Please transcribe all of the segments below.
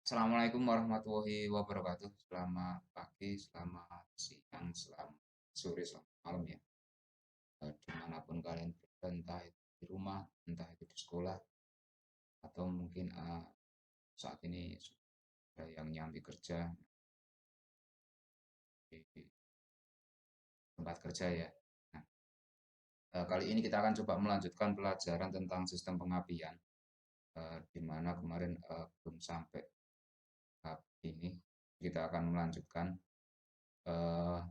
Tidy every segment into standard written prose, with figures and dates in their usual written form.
Assalamualaikum warahmatullahi wabarakatuh. Selamat pagi, selamat siang, selamat sore, selamat malam ya. Dimanapun kalian berada, entah itu di rumah, entah itu di sekolah, atau mungkin saat ini sudah yang nyambi kerja di tempat kerja ya. Nah, kali ini kita akan coba melanjutkan pelajaran tentang sistem pengapian, di mana kemarin belum sampai tahap ini. Kita akan melanjutkan eh,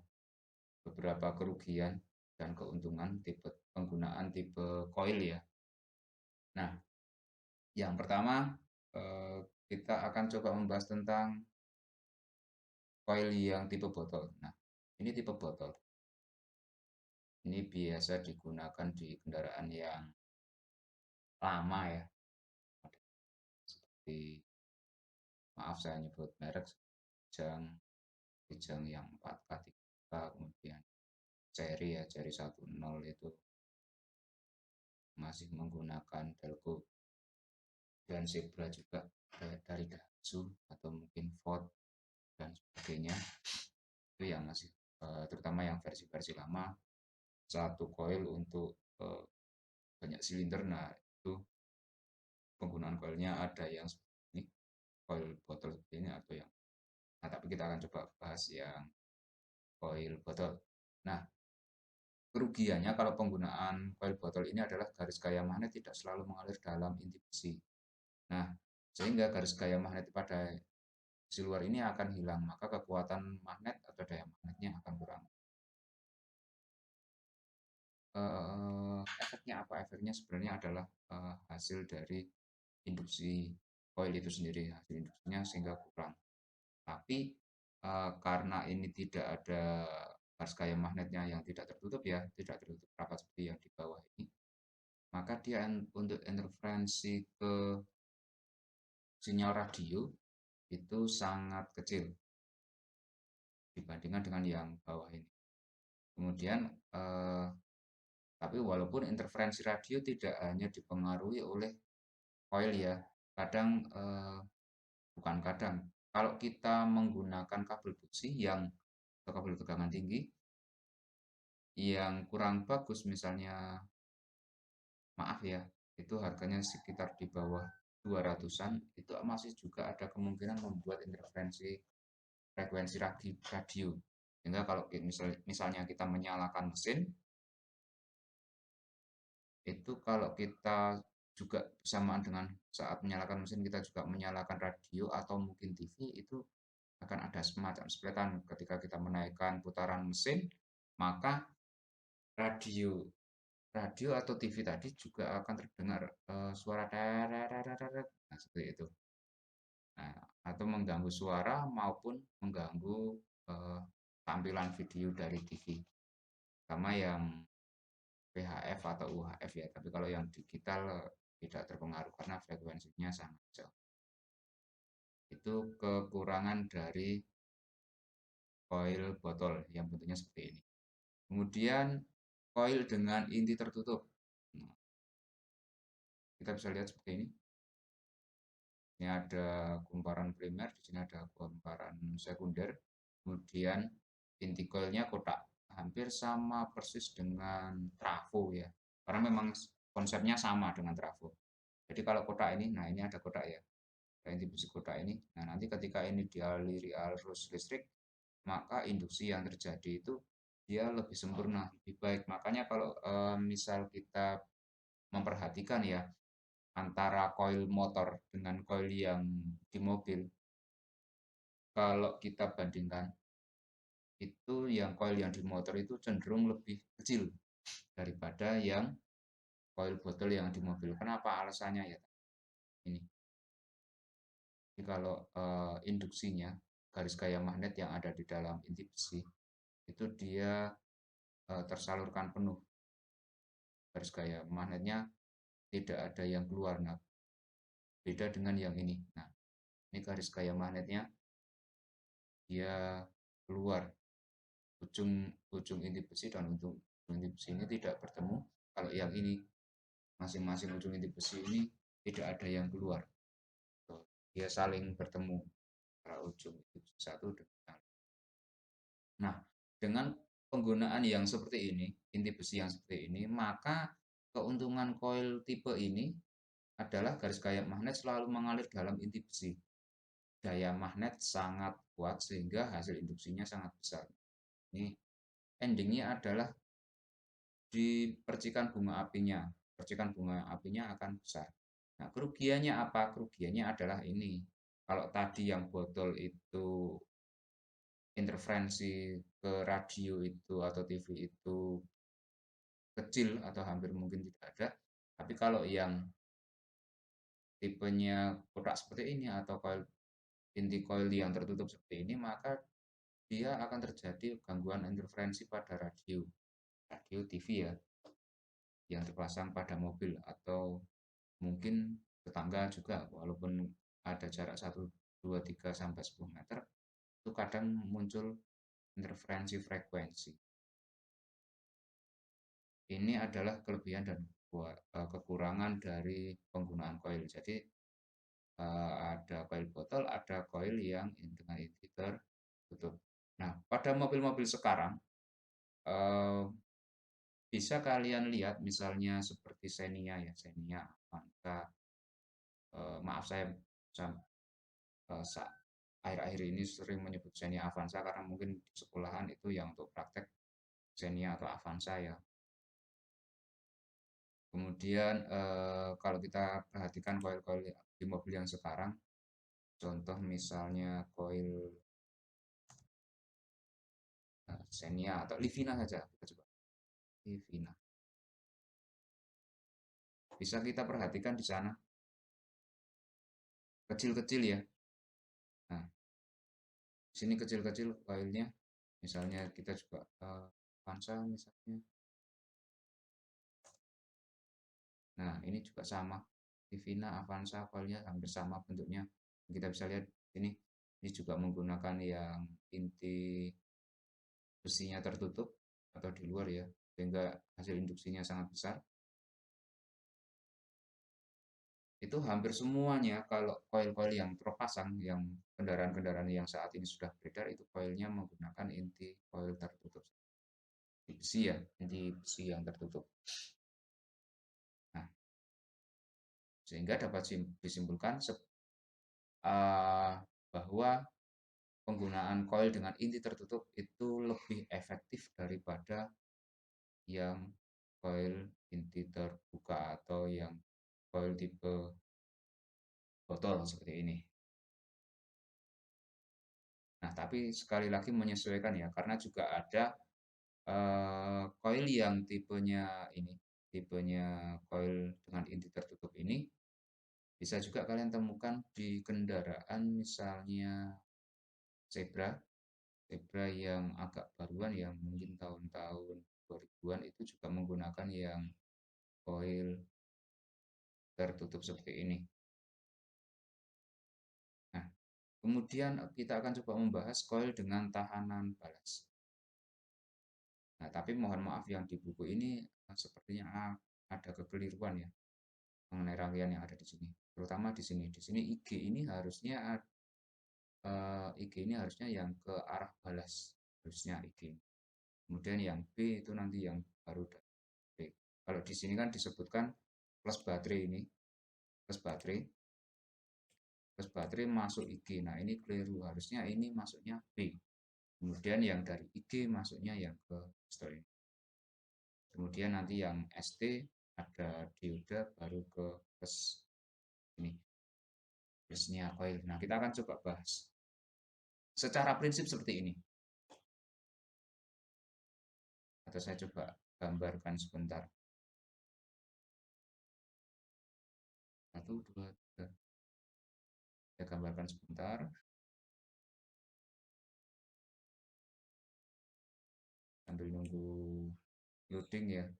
beberapa kerugian dan keuntungan tipe penggunaan tipe coil ya. Nah, yang pertama kita akan coba membahas tentang coil yang tipe botol. Nah, ini tipe botol. Ini biasa digunakan di kendaraan yang lama ya, seperti maaf saya nyebut merek Kijang, Kijang yang 4K, 3K, kemudian seri ya, seri 10 itu masih menggunakan Delco dan Zebra juga dari Daihatsu atau mungkin Ford dan sebagainya. Itu yang masih terutama yang versi-versi lama, satu coil untuk banyak silinder. Nah, itu penggunaan coilnya ada yang seperti ini, coil botol seperti ini, atau yang tapi kita akan coba bahas yang coil botol. Nah, kerugiannya kalau penggunaan coil botol ini adalah garis gaya magnet tidak selalu mengalir dalam inti besi. Nah, sehingga garis gaya magnet pada sisi luar ini akan hilang, maka kekuatan magnet atau daya magnetnya akan kurang. Efeknya apa? Efeknya sebenarnya adalah hasil dari induksi coil itu sendiri, hasil induksinya sehingga kurang. Tapi karena ini tidak ada garis gaya magnetnya yang tidak tertutup ya, tidak tertutup rapat seperti yang di bawah ini, maka dia untuk interferensi ke sinyal radio itu sangat kecil dibandingkan dengan yang bawah ini. Kemudian tapi walaupun interferensi radio tidak hanya dipengaruhi oleh coil ya, kadang bukan kadang, kalau kita menggunakan kabel busi yang atau kabel tegangan tinggi yang kurang bagus, misalnya maaf ya, itu harganya sekitar di bawah 200-an, itu masih juga ada kemungkinan membuat interferensi frekuensi radio. Sehingga kalau misalnya kita menyalakan mesin, itu kalau kita juga bersamaan dengan saat menyalakan mesin kita juga menyalakan radio atau mungkin TV, itu akan ada semacam spretan ketika kita menaikkan putaran mesin, maka radio radio atau TV tadi juga akan terdengar suara deret, nah seperti itu. Nah, atau mengganggu suara maupun mengganggu eh, tampilan video dari TV, sama yang VHF atau UHF ya. Tapi kalau yang digital tidak terpengaruh karena frekuensinya sangat jauh. Itu kekurangan dari coil botol yang bentuknya seperti ini. Kemudian coil dengan inti tertutup. Nah, kita bisa lihat seperti ini. Ini ada kumparan primer, di sini ada kumparan sekunder. Kemudian inti coilnya kotak, hampir sama persis dengan trafo ya. Karena memang konsepnya sama dengan trafo. Jadi kalau kotak ini, nah ini ada kotak ya, inti besi kotak ini. Nah, nanti ketika ini dialiri arus listrik, maka induksi yang terjadi itu dia lebih sempurna, lebih baik. Makanya kalau misal kita memperhatikan ya antara koil motor dengan koil yang di mobil, kalau kita bandingkan itu yang koil yang di motor itu cenderung lebih kecil daripada yang koil botol yang di mobil. Kenapa? Alasannya ya ini. Jadi kalau induksinya, garis gaya magnet yang ada di dalam inti besi itu dia tersalurkan penuh, garis gaya magnetnya tidak ada yang keluar. Nah, beda dengan yang ini. Nah, ini garis gaya magnetnya dia keluar, ujung ujung inti besi dan ujung inti besi ini tidak bertemu. Kalau yang ini masing-masing ujung inti besi ini tidak ada yang keluar. dia saling bertemu antara ujung itu satu dengan. Nah, dengan penggunaan yang seperti ini, inti besi yang seperti ini, maka keuntungan koil tipe ini adalah garis gaya magnet selalu mengalir dalam inti besi. Daya magnet sangat kuat sehingga hasil induksinya sangat besar. Ini endingnya adalah di percikan bunga apinya. Percikan bunga apinya akan besar. Nah, kerugiannya apa? Kerugiannya adalah ini. Kalau tadi yang botol itu interferensi ke radio itu atau TV itu kecil atau hampir mungkin tidak ada. Tapi kalau yang tipenya kotak seperti ini atau coil inti coil yang tertutup seperti ini, maka dia akan terjadi gangguan interferensi pada radio, radio TV ya, yang terpasang pada mobil atau mungkin tetangga juga, walaupun ada jarak 1, 2, 3 sampai 10 meter, itu kadang muncul interferensi frekuensi. Ini adalah kelebihan dan kekurangan dari penggunaan coil. Jadi ada coil botol, ada coil yang dengan inti tertutup. Nah, pada mobil-mobil sekarang eh, bisa kalian lihat misalnya seperti Xenia ya, Xenia, Avanza. Maaf saya akhir-akhir ini sering menyebut Xenia Avanza karena mungkin di sekolahan itu yang untuk praktek Xenia atau Avanza ya. Kemudian kalau kita perhatikan koil-koil di mobil yang sekarang, contoh misalnya koil Xenia atau Livina saja, kita coba Livina. Bisa kita perhatikan di sana, kecil-kecil ya. Nah, di sini kecil-kecil koilnya. Misalnya kita coba Avanza misalnya. Nah, ini juga sama. Livina, Avanza, koilnya hampir sama bentuknya. Kita bisa lihat ini juga menggunakan yang inti besinya tertutup atau di luar ya, sehingga hasil induksinya sangat besar. Itu hampir semuanya kalau koil-koil yang terpasang, yang kendaraan-kendaraan yang saat ini sudah beredar, itu koilnya menggunakan inti koil tertutup. Inti besi ya, inti besi yang tertutup. Nah, sehingga dapat disimpulkan bahwa penggunaan koil dengan inti tertutup itu lebih efektif daripada yang koil inti terbuka atau yang koil tipe botol seperti ini. Nah, tapi sekali lagi menyesuaikan ya, karena juga ada koil yang tipenya ini, tipenya koil dengan inti tertutup ini, bisa juga kalian temukan di kendaraan misalnya Zebra, Zebra yang agak baruan yang mungkin tahun-tahun 2000-an itu juga menggunakan yang koil tertutup seperti ini. Nah, kemudian kita akan coba membahas koil dengan tahanan balas. Nah, tapi mohon maaf yang di buku ini sepertinya ada kekeliruan ya mengenai rangkaian yang ada di sini. Terutama di sini. Di sini IG ini harusnya yang ke arah balas, harusnya IG. Kemudian yang B itu nanti yang baru dari B. Kalau di sini kan disebutkan plus baterai ini, plus baterai, plus baterai masuk IG. Nah, ini keliru. Harusnya ini masuknya B. Kemudian yang dari IG masuknya yang ke story. Kemudian nanti yang ST ada dioda baru ke plus ini plusnya coil. Nah, kita akan coba bahas secara prinsip seperti ini. Atau saya coba gambarkan sebentar. 1, 2, 3. Saya gambarkan sebentar. Sambil nunggu loading ya.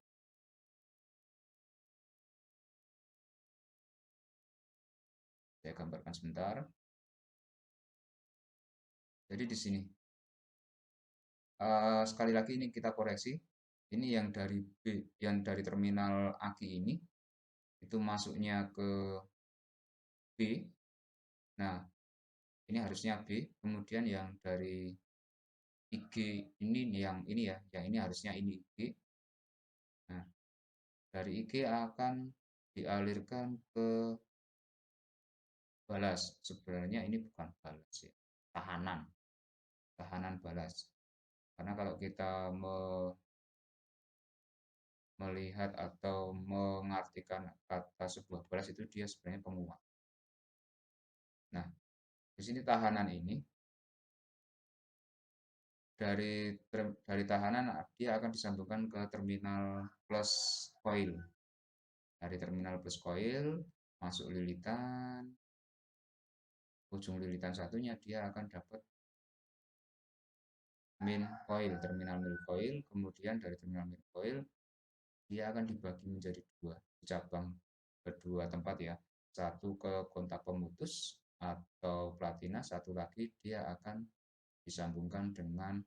Saya gambarkan sebentar. Jadi di sini sekali lagi ini kita koreksi. Ini yang dari terminal aki ini itu masuknya ke B. Nah, ini harusnya B, kemudian yang dari IG ini nih, yang ini harusnya ini IG. Nah, dari IG akan dialirkan ke balas. Sebenarnya ini bukan balas ya, tahanan, tahanan balas. Karena kalau kita melihat atau mengartikan kata sebuah balas itu dia sebenarnya penguat. Nah, di sini tahanan ini dari tahanan dia akan disambungkan ke terminal plus coil. Dari terminal plus coil masuk lilitan, ujung lilitan satunya dia akan dapat main coil, terminal main coil, kemudian dari terminal main coil dia akan dibagi menjadi dua cabang, kedua tempat ya. Satu ke kontak pemutus atau platina, satu lagi dia akan disambungkan dengan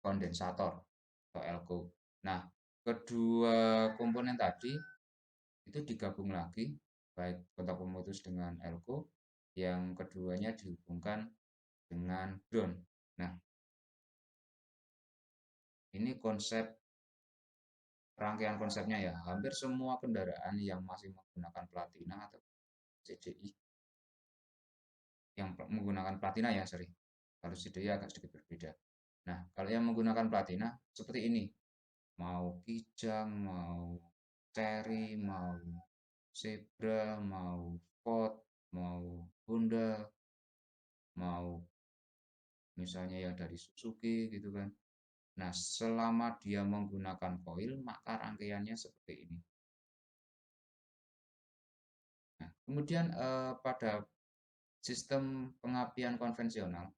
kondensator atau elko. Nah, kedua komponen tadi itu digabung lagi, baik kontak pemutus dengan elko, yang keduanya dihubungkan dengan ground. Nah, ini rangkaian konsepnya ya. Hampir semua kendaraan yang masih menggunakan platina atau CDI, yang menggunakan platina ya, sorry. Kalau CDI agak sedikit berbeda. Nah, kalau yang menggunakan platina seperti ini, mau Kijang, mau Cherry, mau Zebra, mau Ford, mau Honda, mau misalnya yang dari Suzuki gitu kan. Nah, selama dia menggunakan koil, maka rangkaiannya seperti ini. Nah, kemudian pada sistem pengapian konvensional,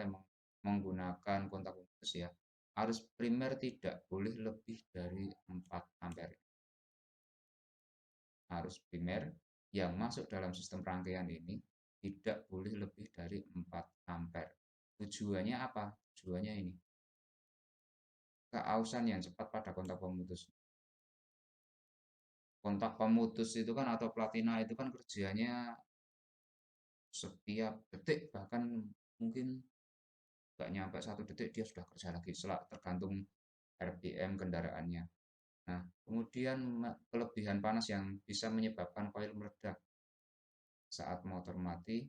yang menggunakan kontak putus ya, arus primer tidak boleh lebih dari 4 ampere. Arus primer yang masuk dalam sistem rangkaian ini tidak boleh lebih dari 4 ampere. Tujuannya apa? Tujuannya ini, keausan yang cepat pada kontak pemutus. Kontak pemutus itu kan atau platina itu kan kerjanya setiap detik, bahkan mungkin nggak nyampe 1 detik dia sudah kerja lagi, tergantung RPM kendaraannya. Nah, kemudian kelebihan panas yang bisa menyebabkan koil meledak saat motor mati,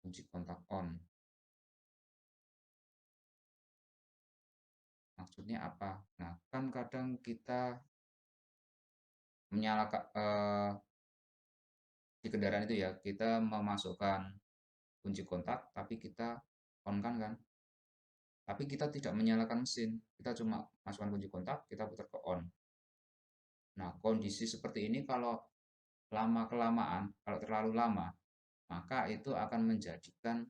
kunci kontak on. Maksudnya apa? Nah, kan kadang kita menyalakan di kendaraan itu ya, kita memasukkan kunci kontak, tapi kita on kan, tapi kita tidak menyalakan mesin, kita cuma masukkan kunci kontak, kita putar ke on. Nah, kondisi seperti ini kalau lama-kelamaan, kalau terlalu lama, maka itu akan menjadikan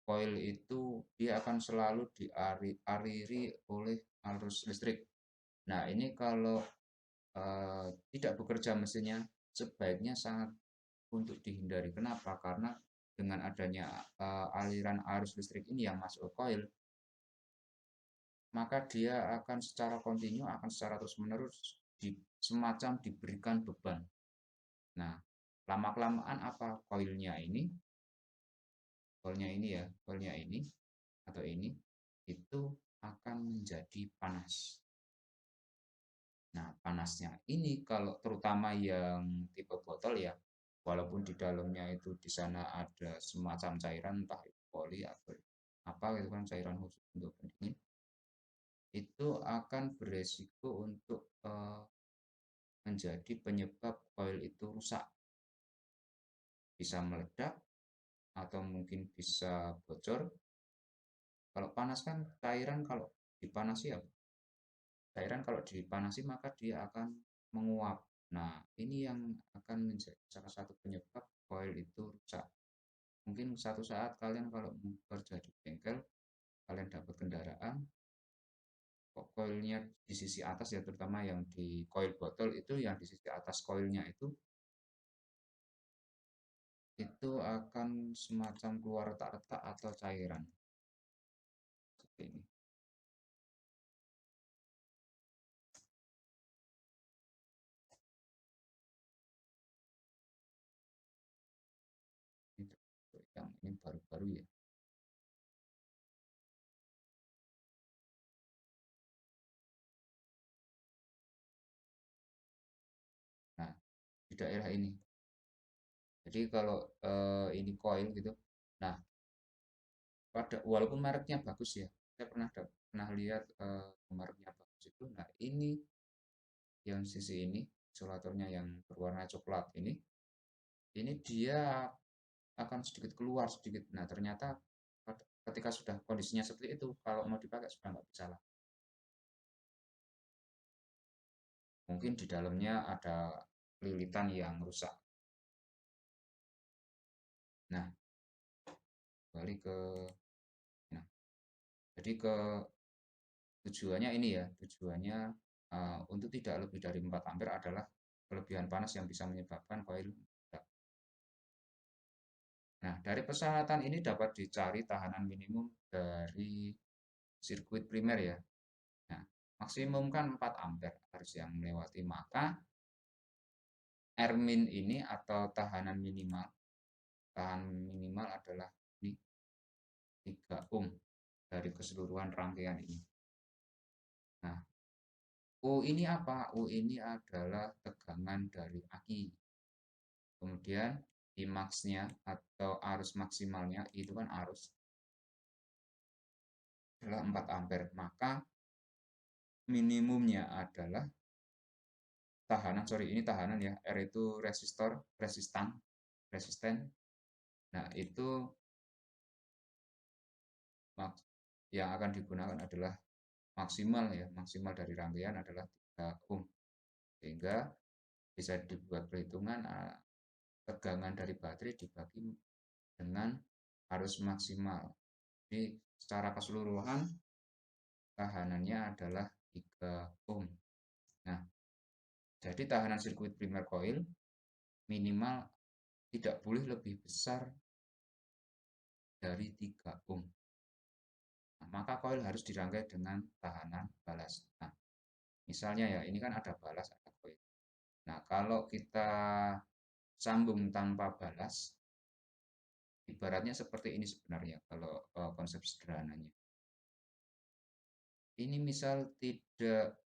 koil itu dia akan selalu dialiri oleh arus listrik. Nah, ini kalau tidak bekerja mesinnya sebaiknya sangat untuk dihindari. Kenapa? Karena dengan adanya aliran arus listrik ini yang masuk ke koil, maka dia akan secara kontinu, akan secara terus-menerus semacam diberikan beban. Nah, lama-kelamaan apa? Koilnya ini atau ini itu akan menjadi panas. Nah, panasnya ini kalau terutama yang tipe botol ya, walaupun di dalamnya itu di sana ada semacam cairan entah itu poli atau apa gitu kan, cairan khusus untuk pendingin, itu akan beresiko untuk menjadi penyebab koil itu rusak, bisa meledak atau mungkin bisa bocor. Kalau panas kan cairan kalau dipanasi ya, cairan kalau dipanasi maka dia akan menguap. Nah, ini yang akan menjadi salah satu penyebab koil itu rusak. Mungkin satu saat kalian kalau kerja di bengkel, kalian dapat kendaraan, kok koilnya di sisi atas ya, terutama yang di koil botol itu yang di sisi atas koilnya itu akan semacam keluar retak-retak atau cairan seperti ini. ini baru-baru ya. Nah, di daerah ini. Jadi kalau ini coil gitu. Nah, walaupun mereknya bagus ya, saya pernah lihat mereknya bagus itu. Nah, ini yang sisi ini, isolatornya yang berwarna coklat ini dia akan sedikit keluar sedikit. Nah, ternyata ketika sudah kondisinya seperti itu, kalau mau dipakai sudah nggak bisa lah. Mungkin di dalamnya ada lilitan yang rusak. Nah, balik ke, nah, jadi tujuannya ini ya, tujuannya untuk tidak lebih dari 4 ampere adalah kelebihan panas yang bisa menyebabkan koil meledak. Nah, dari persyaratan ini dapat dicari tahanan minimum dari sirkuit primer ya. Nah, maksimum kan 4 ampere harus yang melewati, maka Rmin ini atau tahan minimal adalah ini 3 ohm dari keseluruhan rangkaian ini. Nah, U ini apa? U ini adalah tegangan dari aki. Kemudian Imax-nya atau arus maksimalnya itu kan arus adalah 4 ampere. Maka minimumnya adalah tahanan, sorry ini tahanan ya. R itu resisten. Nah, itu yang akan digunakan adalah maksimal ya. Maksimal dari rangkaian adalah 3 ohm. Sehingga bisa dibuat perhitungan tegangan dari baterai dibagi dengan arus maksimal. Jadi secara keseluruhan tahanannya adalah 3 ohm. Nah, jadi tahanan sirkuit primer coil minimal tidak boleh lebih besar dari 3 ohm. Nah, maka coil harus dirangkai dengan tahanan balas. Nah, misalnya ya, ini kan ada balas, ada coil. Nah, kalau kita sambung tanpa balas, ibaratnya seperti ini sebenarnya kalau konsep sederhananya. Ini misal tidak,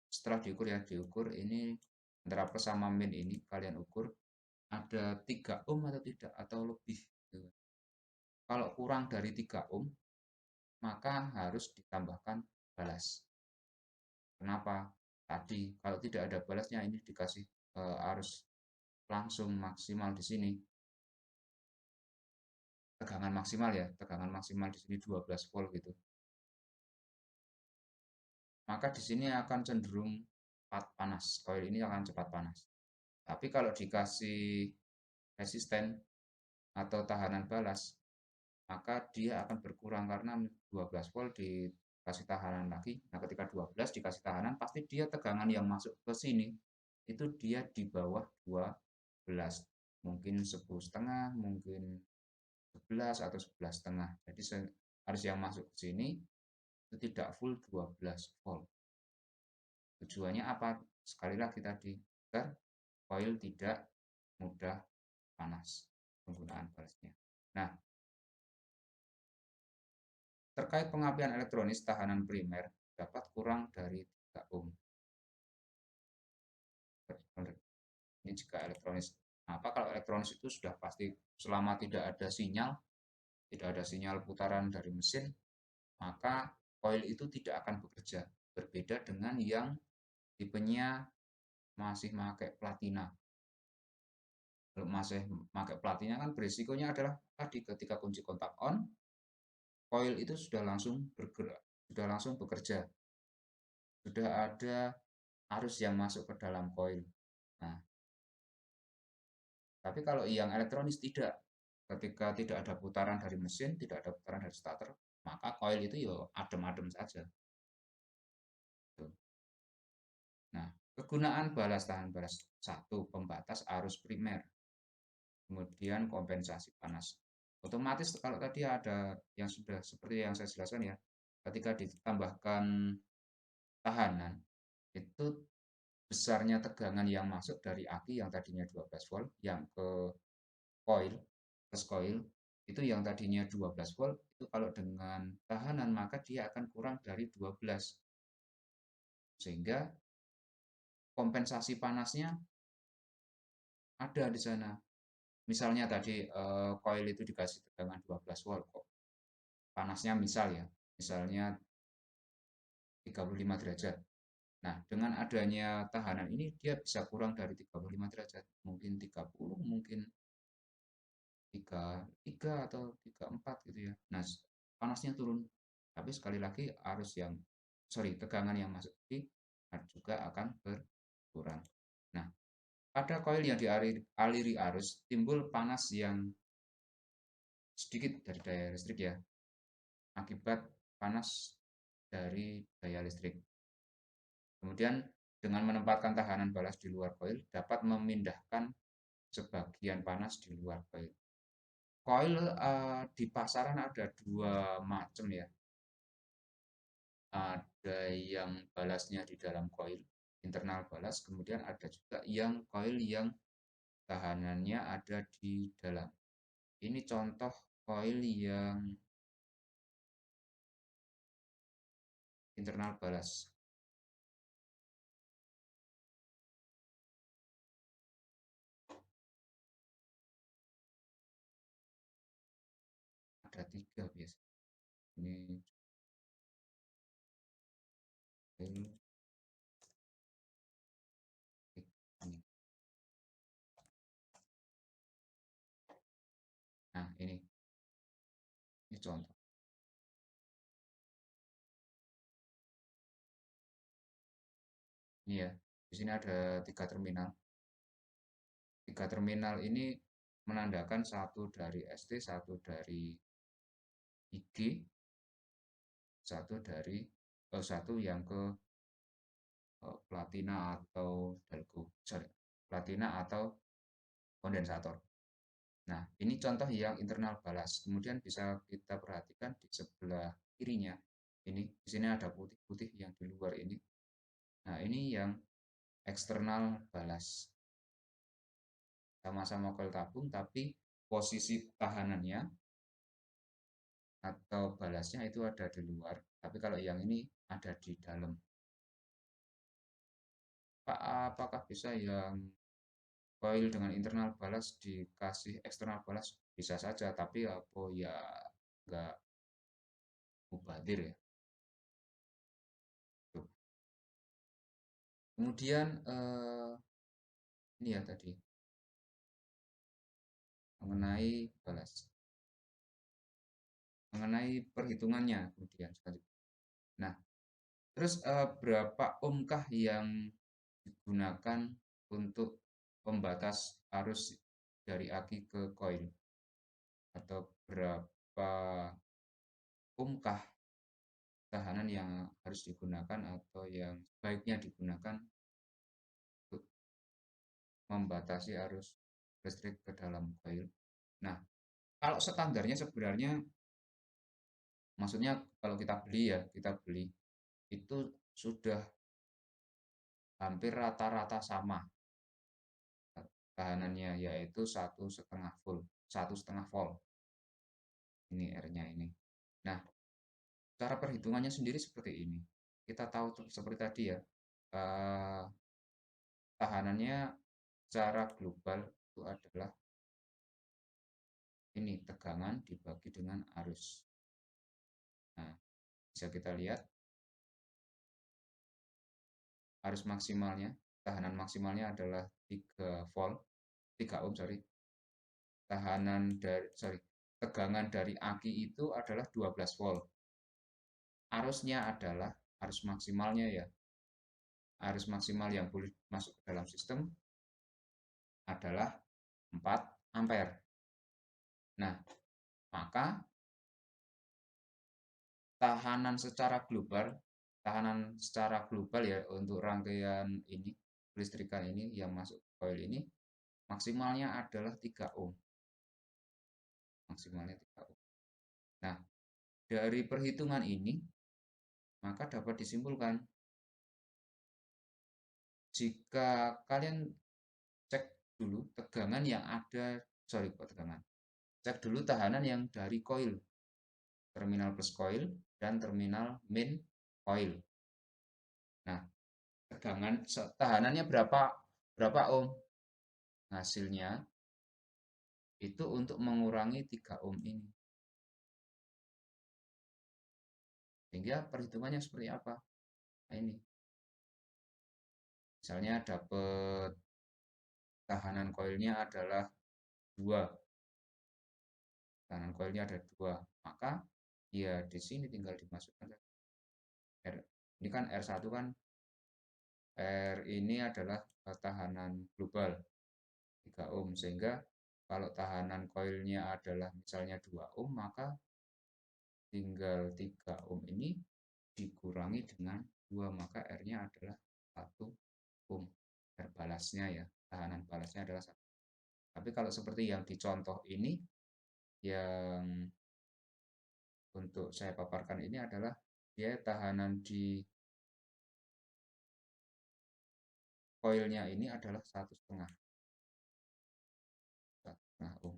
setelah diukur ini antara plus sama min ini kalian ukur ada 3 ohm atau tidak atau lebih. Kalau kurang dari 3 ohm maka harus ditambahkan balas. Kenapa? Tadi kalau tidak ada balasnya ini dikasih arus langsung maksimal di sini. Tegangan maksimal ya, tegangan maksimal di sini 12 volt gitu. Maka di sini akan cenderung cepat panas. Koil ini akan cepat panas. Tapi kalau dikasih resisten atau tahanan balas, maka dia akan berkurang karena 12 volt dikasih tahanan lagi. Nah, ketika 12 dikasih tahanan, pasti dia tegangan yang masuk ke sini itu dia di bawah 12. Mungkin 10,5, mungkin 11 atau 11,5. Jadi harus yang masuk ke sini itu tidak full 12 volt. Tujuannya apa? Sekali lagi tadi, agar coil tidak mudah panas penggunaan balasnya. Nah, terkait pengapian elektronis tahanan primer dapat kurang dari 3 ohm. Ini jika elektronis. Apa kalau elektronis itu sudah pasti selama tidak ada sinyal putaran dari mesin, maka coil itu tidak akan bekerja. Berbeda dengan yang tipenya masih pakai platina. Kalau masih pakai platina kan berisikonya adalah tadi ketika kunci kontak on, coil itu sudah langsung bergerak, sudah langsung bekerja. Sudah ada arus yang masuk ke dalam coil. Nah, tapi kalau yang elektronis tidak, ketika tidak ada putaran dari mesin, tidak ada putaran dari starter, maka coil itu ya adem-adem saja. Nah, kegunaan balas tahan balas. Satu, pembatas arus primer. Kemudian kompensasi panas. Otomatis kalau tadi ada yang sudah seperti yang saya jelaskan ya, ketika ditambahkan tahanan, itu besarnya tegangan yang masuk dari aki yang tadinya 12 volt yang ke coil, plus coil, Itu yang tadinya 12 volt, itu kalau dengan tahanan maka dia akan kurang dari 12. Sehingga kompensasi panasnya ada di sana. Misalnya tadi koil itu dikasih tegangan 12 volt kok. Panasnya misalnya 35 derajat. Nah, dengan adanya tahanan ini dia bisa kurang dari 35 derajat, mungkin 30, mungkin 33 atau 34 gitu ya. Nah, panasnya turun. Tapi sekali lagi tegangan yang masuk tadi juga akan berkurang. Nah, pada koil yang dialiri arus timbul panas yang sedikit dari daya listrik ya, akibat panas dari daya listrik. Kemudian dengan menempatkan tahanan balas di luar koil dapat memindahkan sebagian panas di luar koil. Koil di pasaran ada dua macam ya. Ada yang balasnya di dalam koil, internal balas, kemudian ada juga yang koil yang tahanannya ada di dalam. Ini contoh koil yang internal balas. Ada tiga biasa. Ini koil ini. Nah, ini contoh. Ini ya, di sini ada tiga terminal. Tiga terminal ini menandakan satu dari ST, satu dari IG, satu yang ke platina atau platina atau kondensator. Nah, ini contoh yang internal balas. Kemudian bisa kita perhatikan di sebelah kirinya. Di sini ada putih-putih yang di luar ini. Nah, ini yang eksternal balas. Sama-sama coil tabung, tapi posisi tahanannya atau balasnya itu ada di luar. Tapi kalau yang ini ada di dalam. Pak, apakah bisa yang coil dengan internal balas dikasih eksternal balas? Bisa saja, tapi apa ya nggak mubadir ya. Tuh. Kemudian ini ya tadi mengenai balas, mengenai perhitungannya kemudian selanjutnya. Nah, terus berapa ohmkah yang digunakan untuk pembatas arus dari aki ke koil? Atau berapa ohmkah tahanan yang harus digunakan atau yang sebaiknya digunakan untuk membatasi arus listrik ke dalam koil? Nah, kalau standarnya sebenarnya, maksudnya kalau kita beli itu sudah hampir rata-rata sama tahanannya, yaitu 1,5 volt. Ini R-nya ini. Nah, cara perhitungannya sendiri seperti ini. Kita tahu seperti tadi ya, eh, tahanannya secara global itu adalah ini tegangan dibagi dengan arus. Nah, bisa kita lihat arus maksimalnya, tahanan maksimalnya adalah 3 volt, 3 ohm sorry. Tegangan dari aki itu adalah 12 volt. Arusnya adalah arus maksimalnya ya. Arus maksimal yang boleh masuk ke dalam sistem adalah 4 ampere. Nah, maka tahanan secara global ya untuk rangkaian ini, listrikan ini yang masuk coil ini maksimalnya adalah 3 ohm. Maksimalnya 3 ohm. Nah, dari perhitungan ini maka dapat disimpulkan jika kalian cek dulu tegangan yang ada, sorry kok tegangan. Cek dulu tahanan yang dari koil, terminal plus koil dan terminal min koil. Nah, tegangan tahanannya berapa berapa ohm? Hasilnya itu untuk mengurangi 3 ohm ini. Sehingga perhitungannya seperti apa? Nah, ini. Misalnya dapat tahanan koilnya adalah 2. Tahanan koilnya ada 2. Maka ya di sini tinggal dimasukkan R. Ini kan R1 kan R ini adalah tahanan global 3 ohm, sehingga kalau tahanan koilnya adalah misalnya 2 ohm, maka tinggal 3 ohm ini dikurangi dengan 2, maka R-nya adalah 1 ohm. R balasnya ya, tahanan balasnya adalah 1. Tapi kalau seperti yang dicontoh ini, yang untuk saya paparkan ini adalah dia tahanan di koilnya ini adalah 1,5 ohm.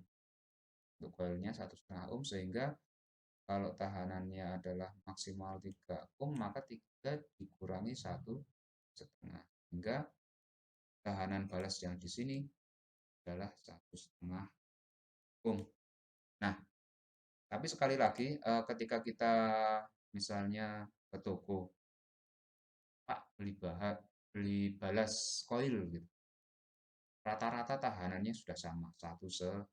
Untuk koilnya 1,5 ohm, sehingga kalau tahanannya adalah maksimal 3 ohm, maka 3 dikurangi 1,5. Hingga tahanan balas yang di sini adalah 1,5 ohm. Nah, tapi sekali lagi ketika kita misalnya ke toko, Pak beli balas koil gitu. Rata-rata tahanannya sudah sama, 1,5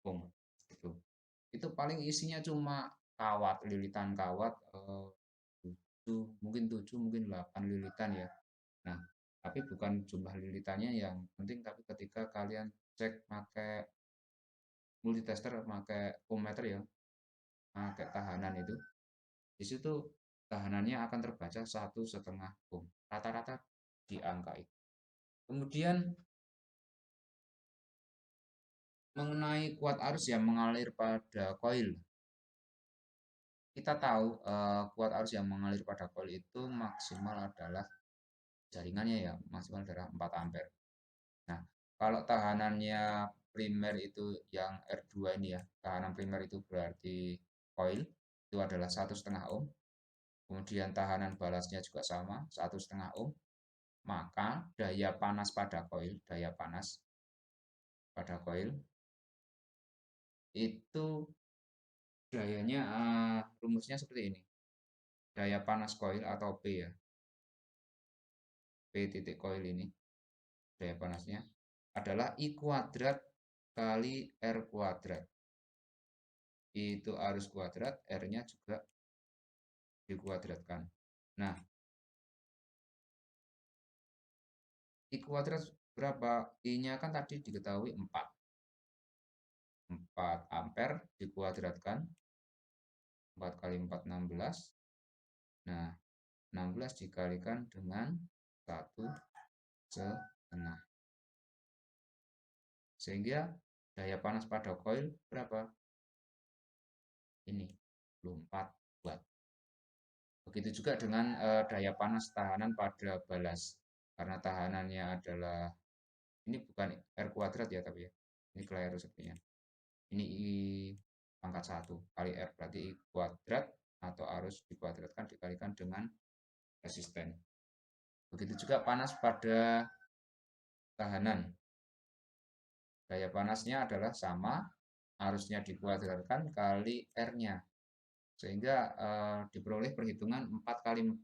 ohm gitu. Itu paling isinya cuma kawat, lilitan kawat 7, mungkin 7, mungkin 8 lilitan ya. Nah, tapi bukan jumlah lilitannya yang penting, tapi ketika kalian cek pakai multitester, pakai ohmmeter ya, pakai tahanan itu, di situ tahanannya akan terbaca 1,5 ohm. Rata-rata di angka itu. Kemudian mengenai kuat arus yang mengalir pada koil. Kita tahu kuat arus yang mengalir pada koil itu maksimal adalah jaringannya ya, maksimal adalah 4 ampere. Nah, kalau tahanannya primer itu yang R2 ini ya, tahanan primer itu berarti koil itu adalah 1,5 ohm. Kemudian tahanan balasnya juga sama, 1,5 ohm. Maka daya panas pada koil itu dayanya rumusnya seperti ini. Daya panas koil atau P ya. P titik koil ini, daya panasnya adalah I kuadrat kali R kuadrat. Itu arus kuadrat, R-nya juga dikuadratkan. Nah, I kuadrat berapa? I-nya kan tadi diketahui 4. 4 ampere dikuadratkan. 4 kali 4, 16. Nah, 16 dikalikan dengan 1,5. Sehingga daya panas pada koil berapa? Ini, 24 watt. Begitu juga dengan daya panas tahanan pada balas. Karena tahanannya adalah, ini bukan R kuadrat ya tapi ya. Ini keliru sepertinya. Ini I pangkat 1 kali R. Berarti I kuadrat atau arus dikuadratkan dikalikan dengan resisten. Begitu juga panas pada tahanan. Daya panasnya adalah sama, arusnya dikuadratkan kali R-nya. Sehingga diperoleh perhitungan 4 kali 4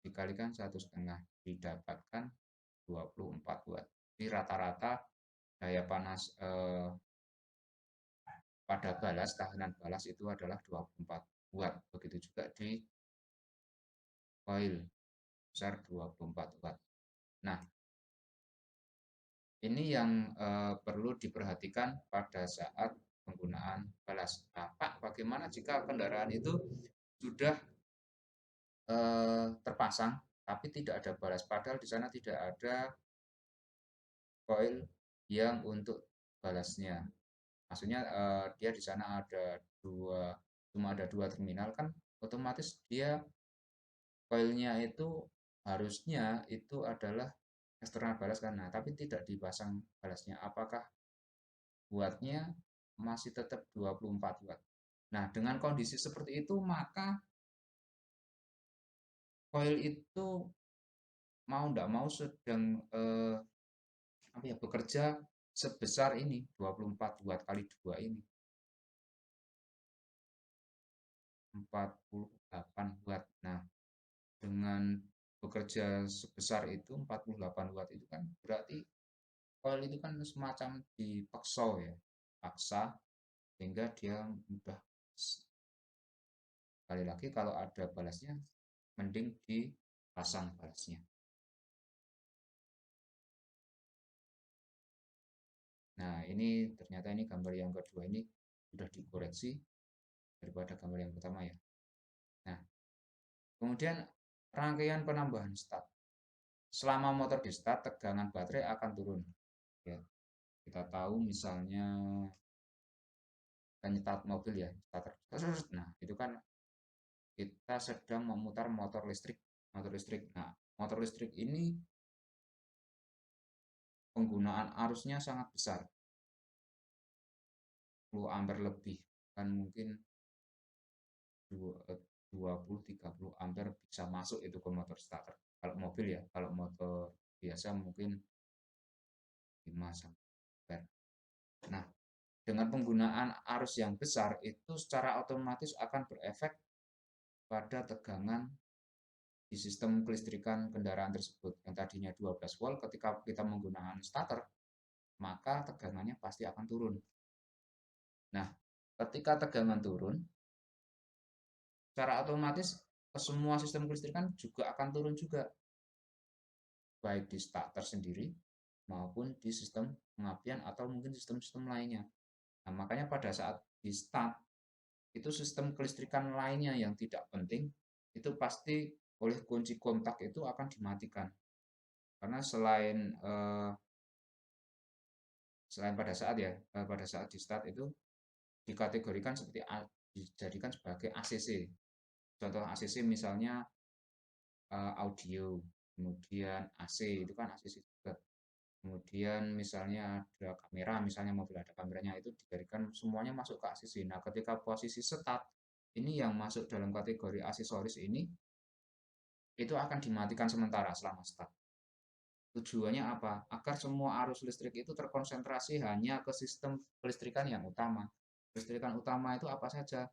dikalikan 1,5 didapatkan 24 watt. Jadi rata-rata daya panas pada balas, tahanan balas itu adalah 24 watt. Begitu juga di koil besar 24 watt. Nah, ini yang perlu diperhatikan pada saat penggunaan balas. Nah, Pak, bagaimana jika kendaraan itu sudah terpasang tapi tidak ada balas, padahal di sana tidak ada koil yang untuk balasnya. Maksudnya dia di sana ada cuma ada dua terminal kan, otomatis dia koilnya itu harusnya itu adalah eksternal balas kan, nah, tapi tidak dipasang balasnya. Apakah buatnya masih tetap 24 watt. Nah, dengan kondisi seperti itu, maka koil itu mau tidak mau sedang apa ya, bekerja sebesar ini 24 watt kali 2 ini 48 watt. Nah, dengan bekerja sebesar itu 48 watt itu kan berarti coil itu kan semacam dipaksa ya, paksa sehingga dia mudah. Sekali lagi kalau ada balasnya mending dipasang balasnya. Nah, ini ternyata ini gambar yang kedua ini sudah dikoreksi daripada gambar yang pertama ya. Nah, kemudian rangkaian penambahan stat. Selama motor di start, tegangan baterai akan turun. Ya, kita tahu misalnya kan start mobil ya, starter. Nah, itu kan kita sedang memutar motor listrik. Motor listrik. Nah, motor listrik ini penggunaan arusnya sangat besar. 10 ampere lebih. Kan mungkin 20-30 ampere bisa masuk itu ke motor starter. Kalau mobil ya, kalau motor biasa mungkin 5 ampere. Nah, dengan penggunaan arus yang besar itu secara otomatis akan berefek pada tegangan di sistem kelistrikan kendaraan tersebut. Yang tadinya 12 volt ketika kita menggunakan starter, maka tegangannya pasti akan turun. Nah, ketika tegangan turun, secara otomatis semua sistem kelistrikan juga akan turun juga, baik di starter sendiri maupun di sistem pengapian atau mungkin sistem-sistem lainnya. Nah, makanya pada saat di start itu sistem kelistrikan lainnya yang tidak penting itu pasti oleh kunci kontak itu akan dimatikan. Karena selain pada saat di start itu dikategorikan seperti dijadikan sebagai ACC. Contoh ACC misalnya audio, kemudian AC itu kan ACC juga. Kemudian misalnya ada kamera, misalnya mobil ada kameranya itu dijadikan semuanya masuk ke ACC. Nah, ketika posisi start ini yang masuk dalam kategori aksesoris ini itu akan dimatikan sementara selama start. Tujuannya apa? Agar semua arus listrik itu terkonsentrasi hanya ke sistem kelistrikan yang utama. Kelistrikan utama itu apa saja?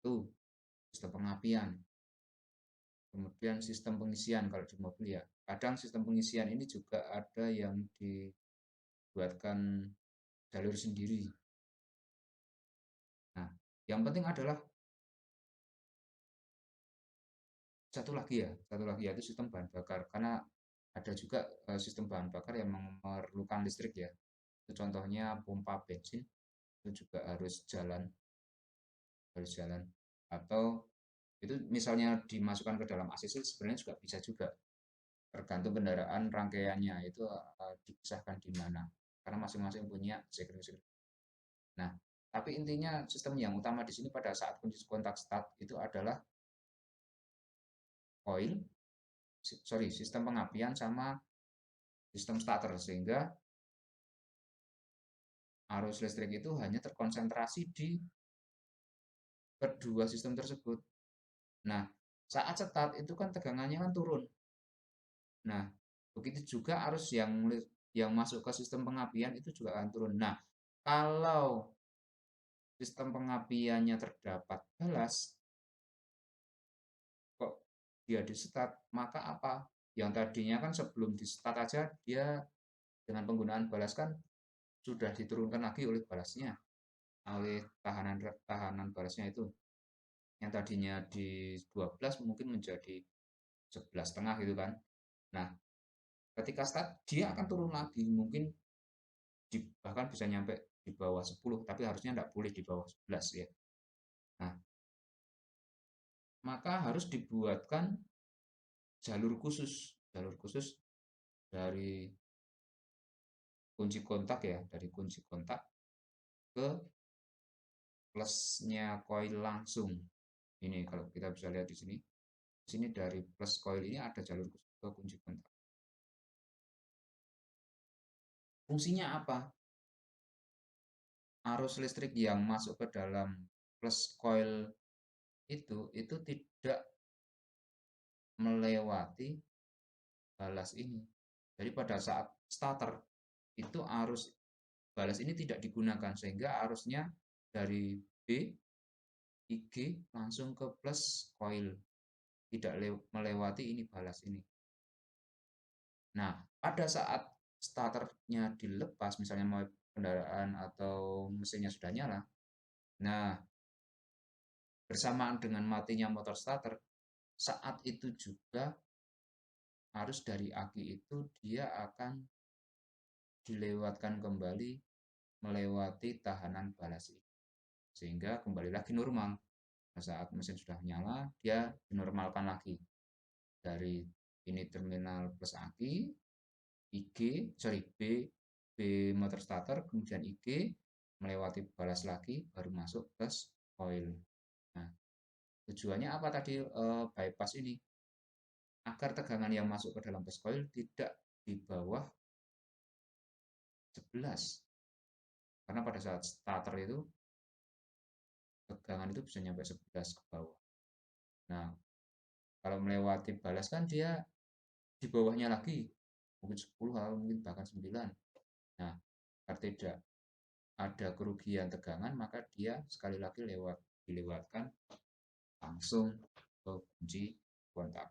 Tuh, sistem pengapian, kemudian sistem pengisian kalau di mobil ya. Kadang sistem pengisian ini juga ada yang dibuatkan jalur sendiri. Nah, yang penting adalah satu lagi yaitu sistem bahan bakar karena ada juga sistem bahan bakar yang memerlukan listrik ya. Itu contohnya pompa bensin itu juga harus jalan atau itu misalnya dimasukkan ke dalam ACC sebenarnya juga bisa juga tergantung kendaraan rangkaiannya itu dipisahkan di mana karena masing-masing punya secret. Nah, tapi intinya sistem yang utama di sini pada saat kunci kontak start itu adalah coil, sistem pengapian sama sistem starter sehingga arus listrik itu hanya terkonsentrasi di kedua sistem tersebut. Nah, saat start itu kan tegangannya kan turun. Nah, begitu juga arus yang masuk ke sistem pengapian itu juga akan turun. Nah, kalau sistem pengapiannya terdapat balas, kok dia di start, maka apa? Yang tadinya kan sebelum di start aja dia dengan penggunaan balas kan sudah diturunkan lagi oleh balasnya, oleh tahanan tahanan balasnya itu. Yang tadinya di 12 mungkin menjadi 11,5 gitu kan. Nah, ketika start dia akan turun lagi, mungkin bahkan bisa nyampe di bawah 10, tapi harusnya tidak boleh di bawah 11 ya. Nah, maka harus dibuatkan jalur khusus dari kunci kontak ya, dari kunci kontak ke plusnya koil langsung. Ini kalau kita bisa lihat di sini. Di sini dari plus koil ini ada jalur khusus ke kunci kontak. Fungsinya apa? arus listrik yang masuk ke dalam plus coil itu tidak melewati balas ini. Jadi pada saat starter itu arus balas ini tidak digunakan sehingga arusnya dari B IG langsung ke plus coil, tidak melewati ini balas ini. Nah, pada saat starternya dilepas, misalnya mau kendaraan atau mesinnya sudah nyala, nah bersamaan dengan matinya motor starter, saat itu juga arus dari aki itu dia akan dilewatkan kembali melewati tahanan balas ini. Sehingga kembali lagi normal. Saat mesin sudah nyala, dia dinormalkan lagi. Dari ini terminal plus aki, IG, sorry, B motor starter, kemudian IG, melewati balas lagi, baru masuk plus coil. Nah, tujuannya apa tadi bypass ini? Agar tegangan yang masuk ke dalam plus coil tidak di bawah 11. Karena pada saat starter itu tegangan itu bisa nyampe 11 ke bawah. Nah, kalau melewati balas kan dia di bawahnya lagi, mungkin 10 atau mungkin bahkan 9. Nah, agar tidak ada kerugian tegangan, maka dia sekali lagi dilewatkan langsung ke kunci kontak.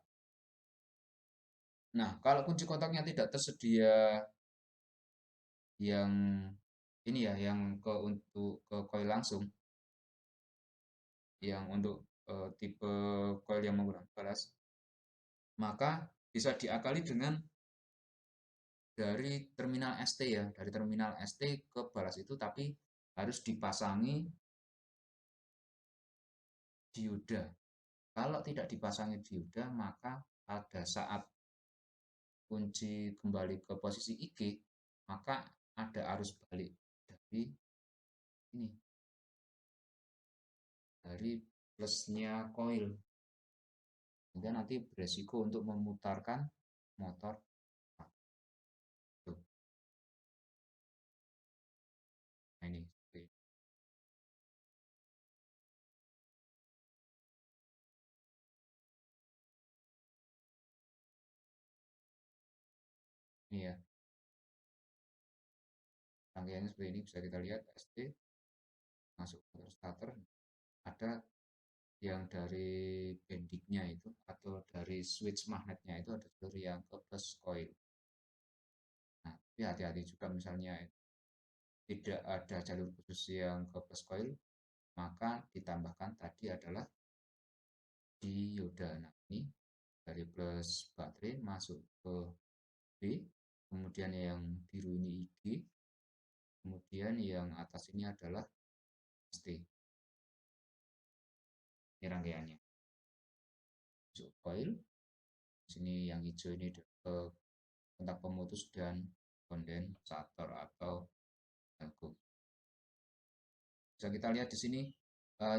Nah, kalau kunci kontaknya tidak tersedia yang ini ya, yang untuk ke coil langsung, yang untuk tipe coil yang menggunakan balas, maka bisa diakali dengan dari terminal ST ya, dari terminal ST ke balas itu, tapi harus dipasangi dioda. Kalau tidak dipasangi dioda, maka pada saat kunci kembali ke posisi IG, maka ada arus balik dari ini, dari plusnya coil, sehingga nanti beresiko untuk memutarkan motor. Nah, ini ya, rangkaiannya seperti ini, bisa kita lihat ST masuk motor starter, ada yang dari bendingnya itu atau dari switch magnetnya itu ada jalur yang ke plus coil. Nah, tapi hati-hati juga misalnya tidak ada jalur khusus yang ke plus coil, maka ditambahkan tadi adalah dioda. Nah, ini dari plus baterai masuk ke B, kemudian yang biru ini IG, kemudian yang atas ini adalah ST. Ini rangkaiannya. Masuk coil, sini yang hijau ini ke kontak pemutus dan kondensator atau jagung. Bisa kita lihat di sini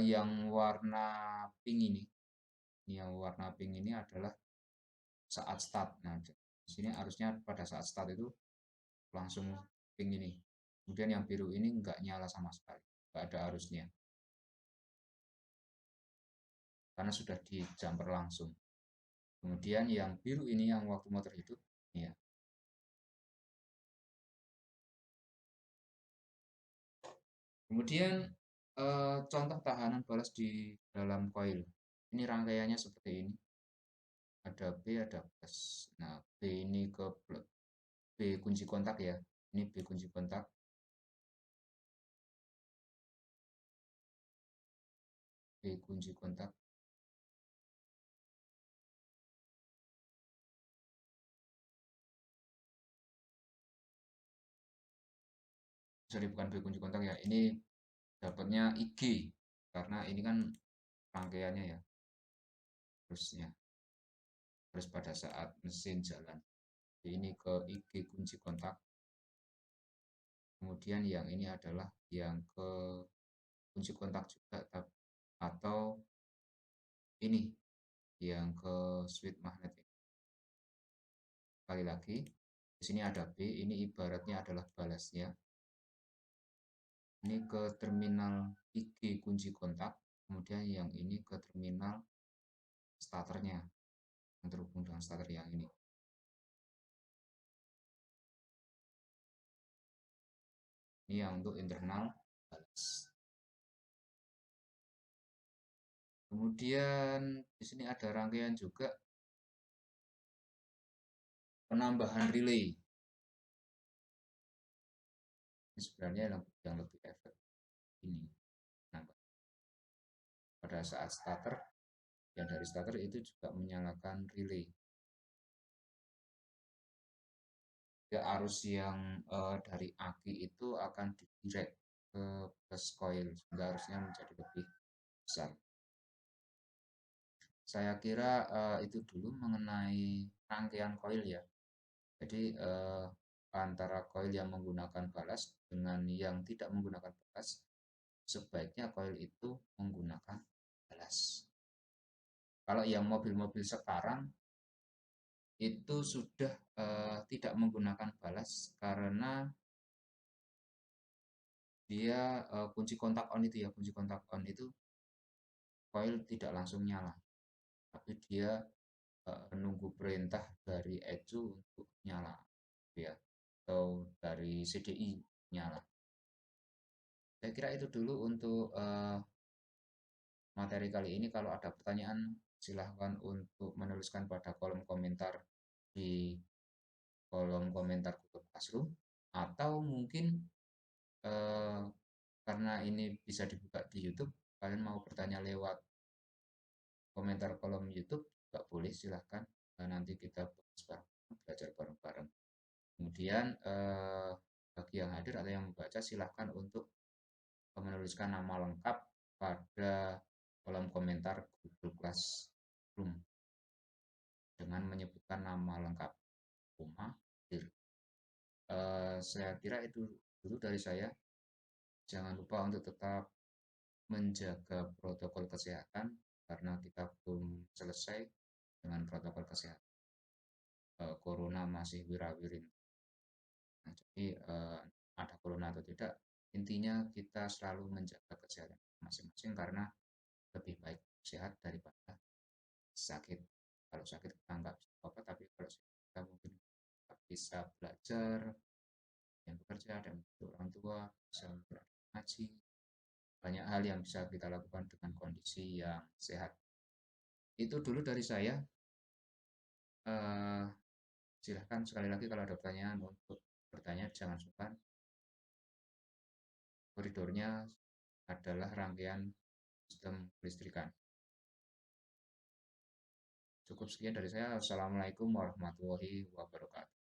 yang warna pink ini yang warna pink ini adalah saat start. Nah, di sini harusnya pada saat start itu langsung pink ini. Kemudian yang biru ini enggak nyala sama sekali, enggak ada arusnya, karena sudah di jumper langsung. Kemudian yang biru ini yang waktu motor hidup, ya. Kemudian contoh tahanan balas di dalam coil. Ini rangkaiannya seperti ini. Ada B, ada plus. Nah, B ini ke B kunci kontak ya. Ini B kunci kontak. B kunci kontak. Sorry, bukan B kunci kontak ya. Ini dapatnya IG. Karena ini kan rangkaiannya ya. Terusnya. Terus pada saat mesin jalan. Ini ke IG kunci kontak. Kemudian yang ini adalah yang ke kunci kontak juga atau ini yang ke switch magnet. Sekali lagi, di sini ada B, ini ibaratnya adalah balasnya. Ini ke terminal IG kunci kontak, kemudian yang ini ke terminal starternya yang terhubung dengan starter yang ini. Ini yang untuk internal balas. Kemudian di sini ada rangkaian juga penambahan relay. Ini sebenarnya yang lebih efektif ini. Pada saat starter, yang dari starter itu juga menyalakan relay. Ya, arus yang dari aki itu akan didirect ke plus coil sehingga arusnya menjadi lebih besar. Saya kira itu dulu mengenai rangkaian koil ya. Jadi antara koil yang menggunakan balas dengan yang tidak menggunakan balas, sebaiknya koil itu menggunakan balas. Kalau yang mobil-mobil sekarang itu sudah tidak menggunakan balas karena dia kunci kontak on itu ya, kunci kontak on itu koil tidak langsung nyala, tapi dia menunggu perintah dari ECU untuk nyala, ya, atau dari CDI nyala. Saya kira itu dulu untuk materi kali ini. Kalau ada pertanyaan, silahkan untuk menuliskan pada kolom komentar di kolom komentar Google Classroom, atau mungkin eh, karena ini bisa dibuka di YouTube, kalian mau bertanya lewat komentar kolom YouTube juga boleh, silahkan. Nanti kita belajar bareng-bareng. Kemudian bagi yang hadir atau yang membaca silahkan untuk menuliskan nama lengkap pada kolom komentar Google Classroom dengan menyebutkan nama lengkap, koma, hadir. Saya kira itu dulu dari saya. Jangan lupa untuk tetap menjaga protokol kesehatan karena kita belum selesai dengan protokol kesehatan. Corona masih wirawiri. Nah, jadi ada corona atau tidak, intinya kita selalu menjaga kesehatan masing-masing karena lebih baik sehat daripada sakit. Kalau sakit kita nggak bisa apa-apa, tapi kalau sakit kita mungkin bisa belajar, yang bekerja, dan orang tua, bisa ngaji. Banyak hal yang bisa kita lakukan dengan kondisi yang sehat. Itu dulu dari saya. Eh, Silahkan sekali lagi kalau ada pertanyaan untuk bertanya, jangan sungkan. Koridornya adalah rangkaian sistem kelistrikan. Cukup sekian dari saya. Assalamualaikum warahmatullahi wabarakatuh.